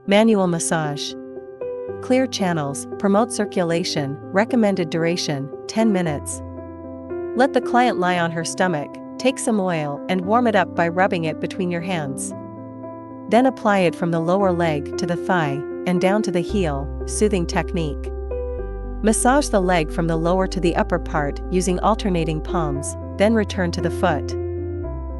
Manual massage. Clear channels, promote circulation, recommended duration, 10 minutes. Let the client lie on her stomach, take some oil and warm it up by rubbing it between your hands. Then apply it from the lower leg to the thigh, and down to the heel, soothing technique. Massage the leg from the lower to the upper part using alternating palms, then return to the foot.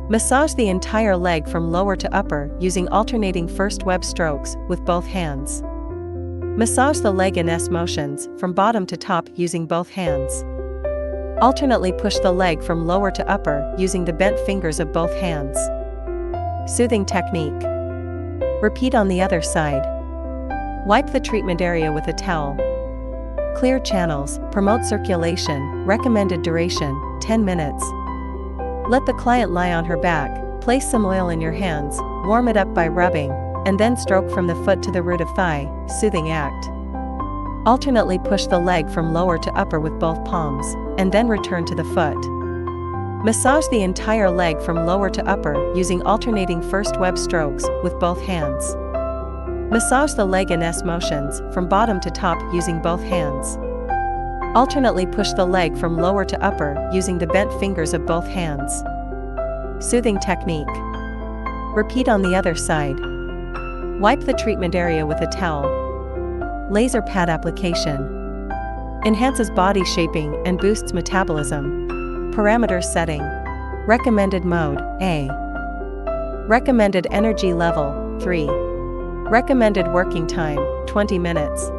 Massage the entire leg from lower to upper using alternating first web strokes with both hands. Massage the leg in S motions from bottom to top using both hands. Alternately push the leg from lower to upper using the bent fingers of both hands. Soothing technique. Repeat on the other side. Wipe the treatment area with a towel. Clear channels, promote circulation, recommended duration, 10 minutes. Let the client lie on her back, place some oil in your hands, warm it up by rubbing, and then stroke from the foot to the root of thigh, soothing act. Alternately push the leg from lower to upper with both palms, and then return to the foot. Massage the entire leg from lower to upper using alternating first web strokes with both hands. Massage the leg in S motions from bottom to top using both hands. Alternately push the leg from lower to upper using the bent fingers of both hands. Soothing technique. Repeat on the other side. Wipe the treatment area with a towel. Laser pad application. Enhances body shaping and boosts metabolism. Parameter setting. Recommended mode, A. Recommended energy level, 3. Recommended working time, 20 minutes.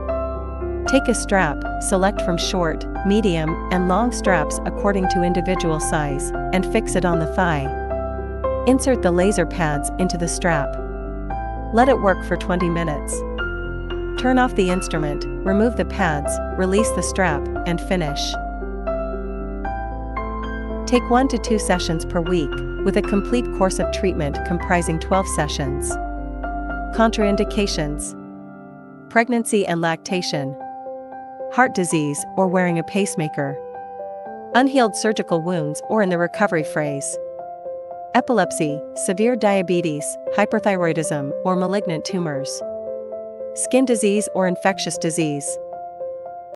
Take a strap, select from short, medium, and long straps according to individual size, and fix it on the thigh. Insert the laser pads into the strap. Let it work for 20 minutes. Turn off the instrument, remove the pads, release the strap, and finish. Take 1 to 2 sessions per week, with a complete course of treatment comprising 12 sessions. Contraindications: pregnancy and lactation, heart disease or wearing a pacemaker, unhealed surgical wounds or in the recovery phase, epilepsy, severe diabetes, hyperthyroidism or malignant tumors, skin disease or infectious disease.